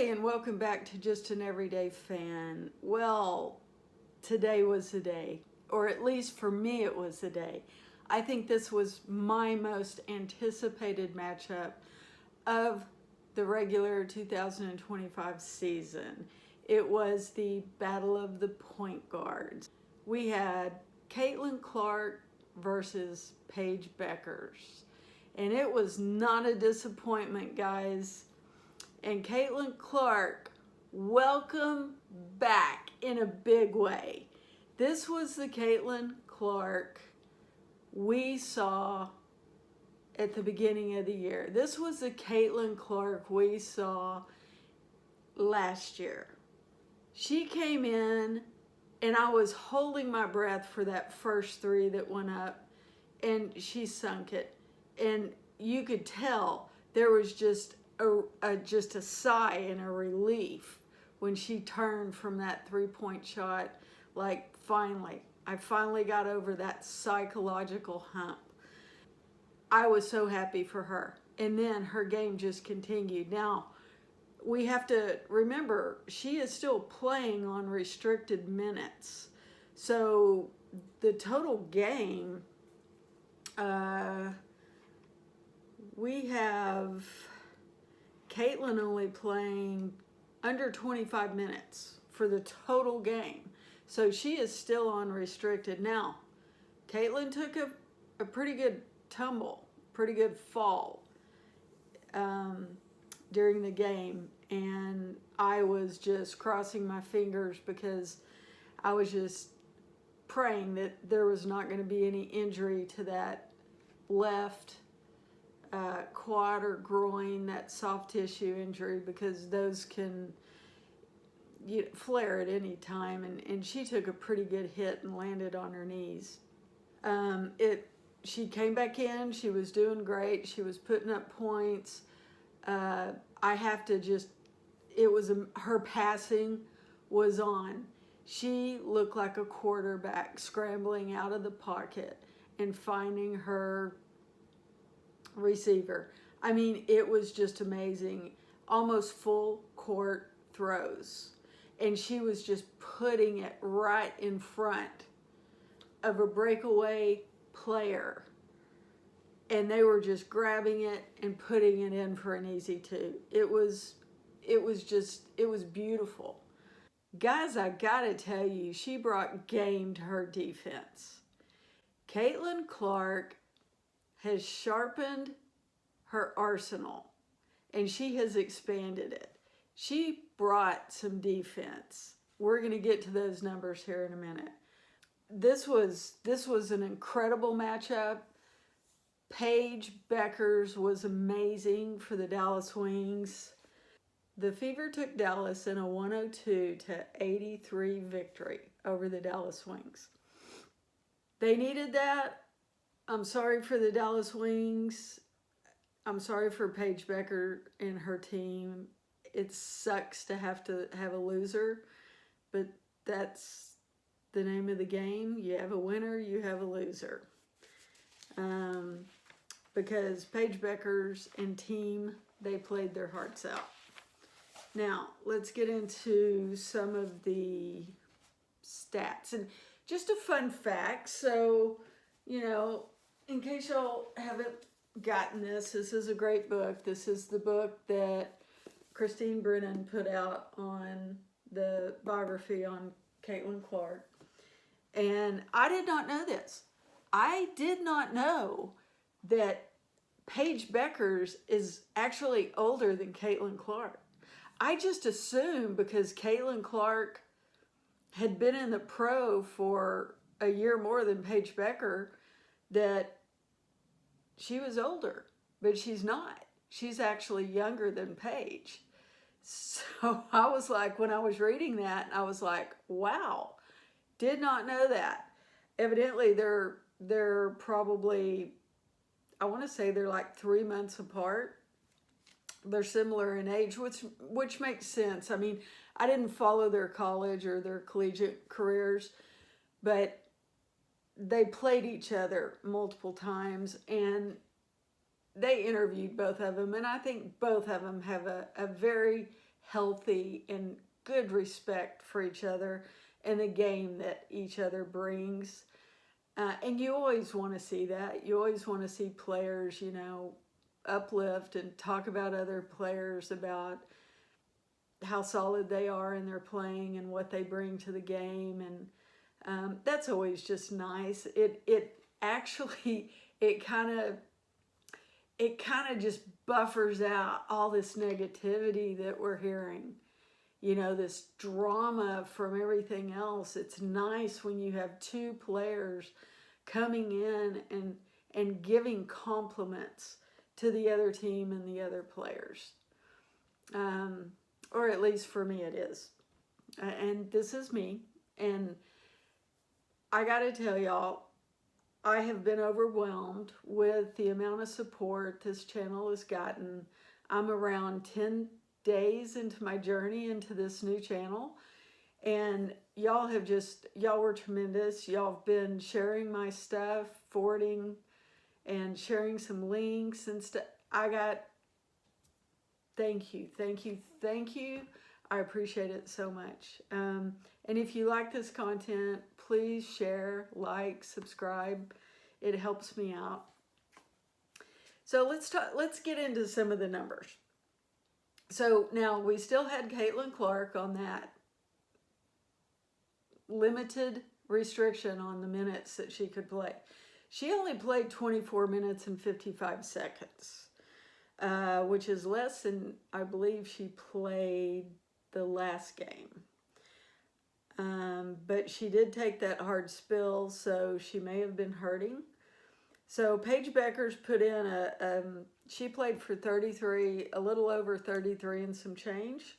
Hi, and welcome back to Just an Everyday Fan. Well, today was the day, or at least for me it was the day. I think this was my most anticipated matchup of the regular 2025 season. It was the Battle of the Point Guards. We had Caitlin Clark versus Paige Bueckers. And it was not a disappointment, guys. And Caitlin Clark, welcome back in a big way. This was the Caitlin Clark we saw at the beginning of the year. This was the Caitlin Clark we saw last year. She came in, and I was holding my breath for that first three that went up, and she sunk it. And you could tell there was just a sigh and a relief when she turned from that three-point shot. Like, I finally got over that psychological hump. I was so happy for her. And then her game just continued. Now, we have to remember, she is still playing on restricted minutes. So the total game, we have Caitlin only playing under 25 minutes for the total game. So she is still on restricted. Now, Caitlin took a pretty good tumble, pretty good fall during the game. And I was just crossing my fingers because I was just praying that there was not going to be any injury to that left quad or groin, that soft tissue injury, because those can flare at any time. And she took a pretty good hit and landed on her knees. She came back in. She was doing great. She was putting up points. I have to just, her passing was on. She looked like a quarterback scrambling out of the pocket and finding her receiver. I mean, it was just amazing. Almost full court throws. And she was just putting it right in front of a breakaway player. And they were just grabbing it and putting it in for an easy two. It was beautiful. Guys, I gotta tell you, she brought game to her defense. Caitlin Clark has sharpened her arsenal, and she has expanded it. She brought some defense. We're going to get to those numbers here in a minute. This was an incredible matchup. Paige Bueckers was amazing for the Dallas Wings. The Fever took Dallas in a 102-83 victory over the Dallas Wings. They needed that. I'm sorry for the Dallas Wings. I'm sorry for Paige Bueckers and her team. It sucks to have a loser, but that's the name of the game. You have a winner, you have a loser. Because Paige Bueckers and team, they played their hearts out. Now, let's get into some of the stats. And just a fun fact, so, in case y'all haven't gotten this is a great book. This is the book that Christine Brennan put out on the biography on Caitlin Clark. And I did not know this. I did not know that Paige Bueckers is actually older than Caitlin Clark. I just assumed because Caitlin Clark had been in the pro for a year more than Paige Bueckers that she was older, but she's not. She's actually younger than Paige. So I was like, when I was reading that, I was like, wow, did not know that. Evidently, they're probably, I want to say they're like 3 months apart. They're similar in age, which makes sense. I mean, I didn't follow their college or their collegiate careers, but they played each other multiple times, and they interviewed both of them, and I think both of them have a very healthy and good respect for each other and the game that each other brings. And you always want to see that. You always want to see players, you know, uplift and talk about other players, about how solid they are in their playing and what they bring to the game. And that's always just nice. It actually, it kind of just buffers out all this negativity that we're hearing, you know, this drama from everything else. It's nice when you have two players coming in and giving compliments to the other team and the other players. Or at least for me it is. And this is me. And I got to tell y'all, I have been overwhelmed with the amount of support this channel has gotten. I'm around 10 days into my journey into this new channel, and y'all were tremendous. Y'all have been sharing my stuff, forwarding and sharing some links and stuff. Thank you. I appreciate it so much. And if you like this content, please share, like, subscribe. It helps me out. So let's get into some of the numbers. So now we still had Caitlin Clark on that limited restriction on the minutes that she could play. She only played 24 minutes and 55 seconds, which is less than I believe she played the last game. But she did take that hard spill, so she may have been hurting. So Paige Bueckers put in she played for 33, a little over 33 and some change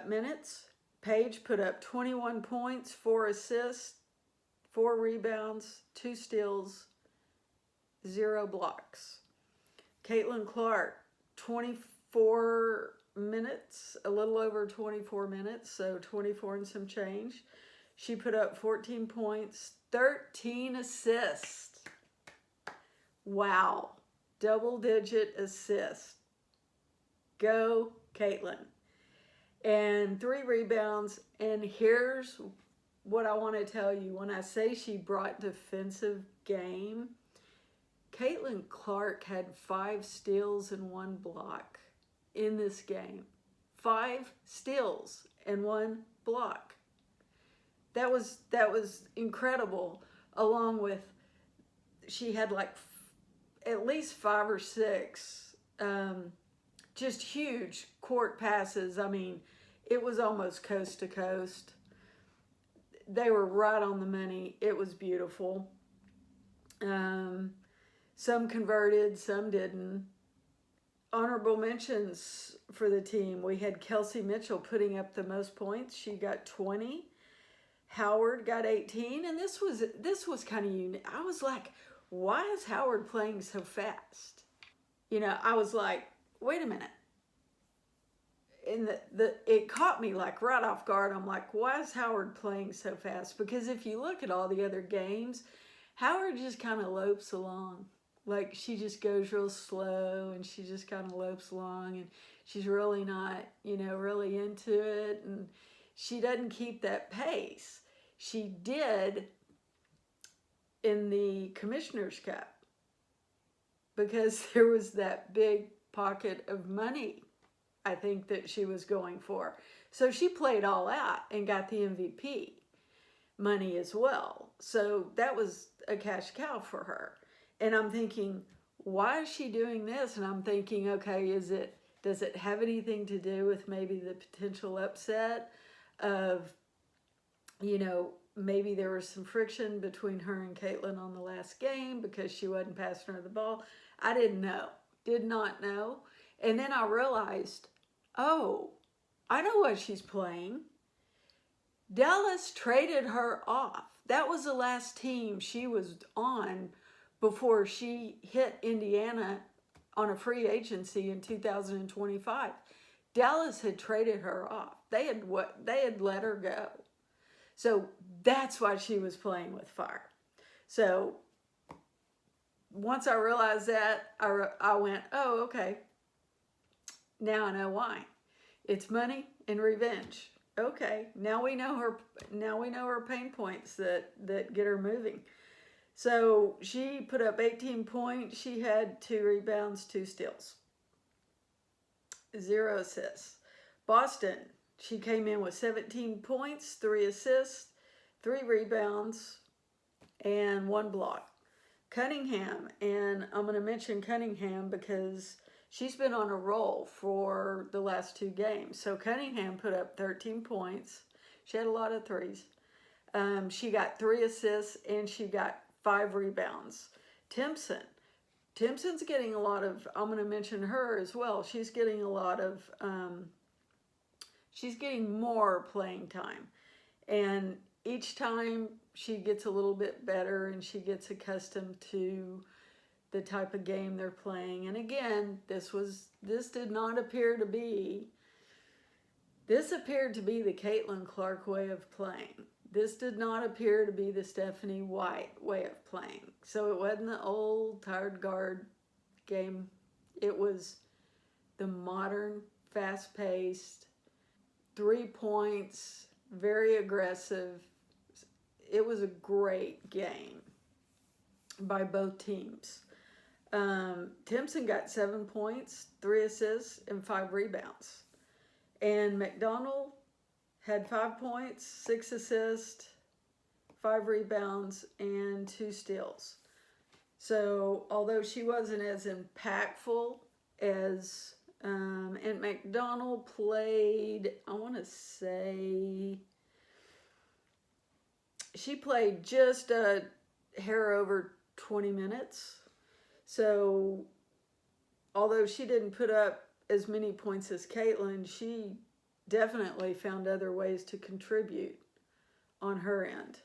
minutes. Paige put up 21 points, 4 assists, 4 rebounds, 2 steals, 0 blocks. Caitlin Clark, 24 minutes, a little over 24 minutes, so 24 and some change. She put up 14 points, 13 assists. Wow, double-digit assists. Go, Caitlin. And 3 rebounds, and here's what I want to tell you. When I say she brought defensive game, Caitlin Clark had 5 steals and 1 block in this game. 5 steals and 1 block. That was incredible. Along with, she had like at least 5 or 6 just huge court passes. I mean, it was almost coast to coast. They were right on the money. It was beautiful. Some converted, some didn't. Honorable mentions for the team. We had Kelsey Mitchell putting up the most points. She got 20. Howard got 18, and this was kind of unique. I was like, why is Howard playing so fast? You know, I was like, wait a minute. And it caught me like right off guard. I'm like, why is Howard playing so fast? Because if you look at all the other games, Howard just kind of lopes along. Like, she just goes real slow, and she just kind of lopes along, and she's really not, you know, really into it, and she doesn't keep that pace. She did in the Commissioner's Cup, because there was that big pocket of money, I think, that she was going for. So she played all out and got the MVP money as well. So that was a cash cow for her. And I'm thinking, why is she doing this? And I'm thinking, okay, does it have anything to do with maybe the potential upset of, you know, maybe there was some friction between her and Caitlin on the last game because she wasn't passing her the ball? I didn't know. Did not know. And then I realized, oh, I know what she's playing. Dallas traded her off. That was the last team she was on before she hit Indiana on a free agency in 2025. Dallas had traded her off. They had let her go. So that's why she was playing with fire. So once I realized that, I went, oh, okay. Now I know why. It's money and revenge. Okay, now we know her. Now we know her pain points that get her moving. So she put up 18 points. She had 2 rebounds, 2 steals, 0 assists. Boston, she came in with 17 points, 3 assists, 3 rebounds, and 1 block. Cunningham, and I'm going to mention Cunningham because she's been on a roll for the last 2 games. So Cunningham put up 13 points. She had a lot of threes. She got 3 assists and she got 5 rebounds. Timpson. Timpson's getting a lot of, I'm going to mention her as well. She's getting a lot of, she's getting more playing time. And each time she gets a little bit better and she gets accustomed to the type of game they're playing. And again, this did not appear to be, this appeared to be the Caitlin Clark way of playing. This did not appear to be the Stephanie White way of playing. So it wasn't the old tired guard game. It was the modern, fast-paced, 3 points, very aggressive. It was a great game by both teams. Timpson got 7 points, 3 assists, and 5 rebounds. And McDonald had 5 points, 6 assists, 5 rebounds, and 2 steals. So although she wasn't as impactful as, and McDonald played, I want to say, she played just a hair over 20 minutes. So although she didn't put up as many points as Caitlin, she definitely found other ways to contribute on her end.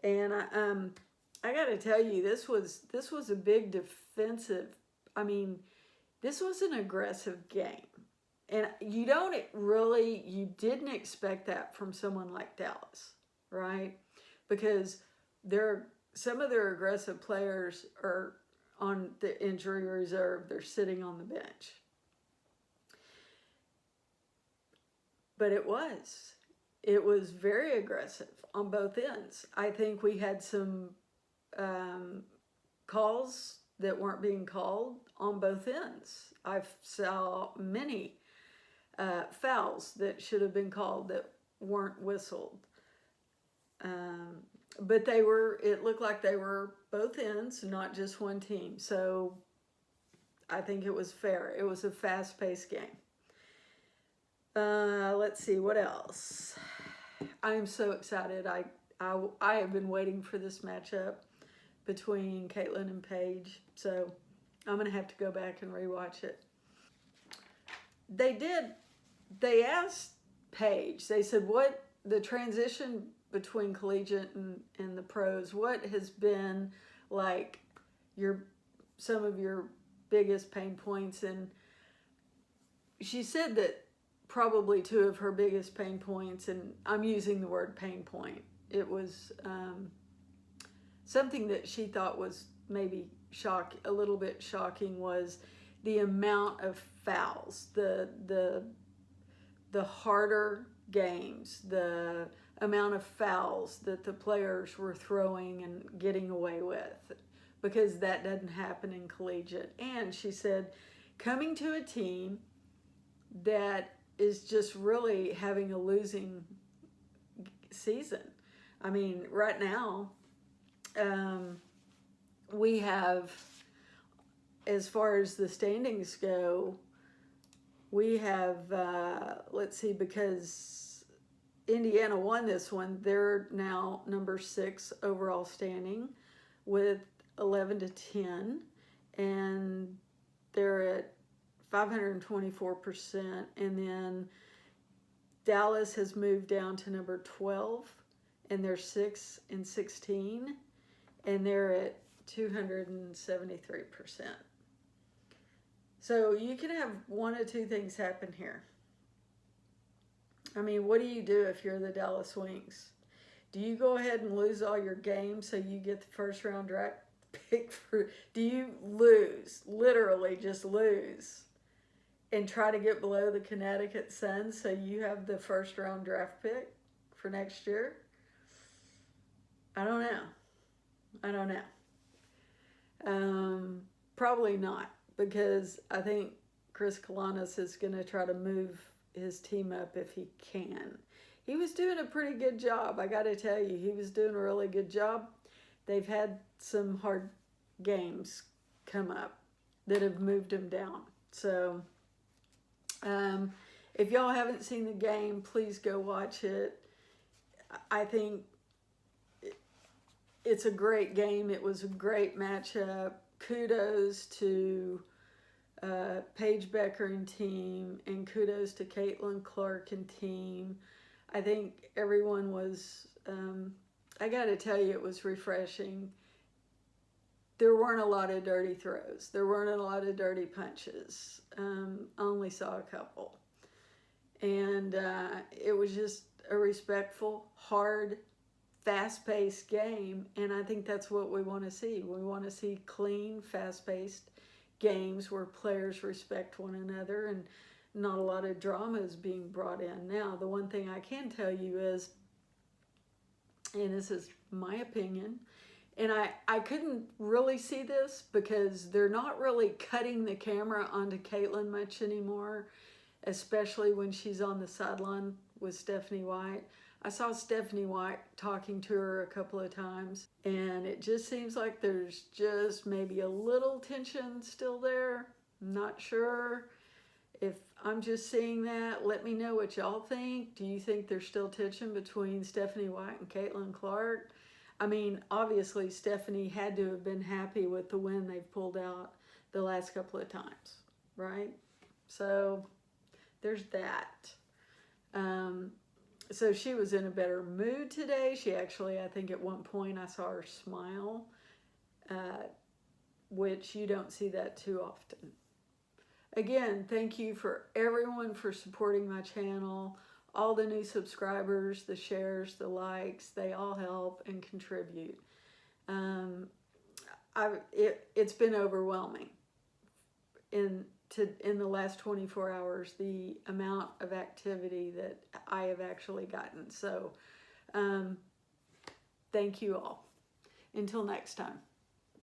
And I got to tell you, this was a big defensive. I mean, this was an aggressive game, and you didn't expect that from someone like Dallas, right? Because some of their aggressive players are on the injury reserve. They're sitting on the bench. But it was very aggressive on both ends. I think we had some calls that weren't being called on both ends. I saw many fouls that should have been called that weren't whistled. But it looked like they were both ends, not just one team. So I think it was fair. It was a fast-paced game. Let's see, what else? I'm so excited. I have been waiting for this matchup between Caitlin and Paige, so I'm going to have to go back and rewatch it. They asked Paige, they said, what the transition between collegiate and the pros, what has been like some of your biggest pain points? And she said that probably 2 of her biggest pain points, and I'm using the word pain point, it was something that she thought was maybe a little bit shocking, was the amount of fouls, the harder games, the amount of fouls that the players were throwing and getting away with, because that doesn't happen in collegiate. And she said, coming to a team that is just really having a losing season. I mean, right now, we have, as far as the standings go, we have, let's see, because Indiana won this one, they're now number 6 overall standing with 11-10, and they're at 524%, and then Dallas has moved down to number 12, and they're 6-16, and they're at 273%. So you can have one of 2 things happen here. I mean, what do you do if you're the Dallas Wings? Do you go ahead and lose all your games so you get the first round draft pick? Do you lose, literally just lose, and try to get below the Connecticut Sun so you have the first round draft pick for next year? I don't know. I don't know. Probably not, because I think Chris Kalanis is going to try to move his team up if he can. He was doing a pretty good job. I got to tell you, he was doing a really good job. They've had some hard games come up that have moved him down. So if y'all haven't seen the game, please go watch it. I think it's a great game. It was a great matchup. Kudos to Paige Becker and team, and kudos to Caitlin Clark and team. I think everyone was, I got to tell you, it was refreshing. There weren't a lot of dirty throws. There weren't a lot of dirty punches. I only saw a couple. And it was just a respectful, hard, fast-paced game, and I think that's what we want to see. We want to see clean, fast-paced games where players respect one another and not a lot of drama is being brought in. Now, the one thing I can tell you is, and this is my opinion, and I couldn't really see this because they're not really cutting the camera onto Caitlin much anymore, especially when she's on the sideline with Stephanie White. I saw Stephanie White talking to her a couple of times, and it just seems like there's just maybe a little tension still there. I'm not sure if I'm just seeing that. Let me know what y'all think. Do you think there's still tension between Stephanie White and Caitlin Clark? I mean, obviously Stephanie had to have been happy with the win they've pulled out the last couple of times, right? So there's that. So she was in a better mood today. She actually, I think at one point I saw her smile, which you don't see that too often. Again, thank you for everyone for supporting my channel. All the new subscribers, the shares, the likes, they all help and contribute. It's been overwhelming in the last 24 hours, the amount of activity that I have actually gotten. So thank you all. Until next time.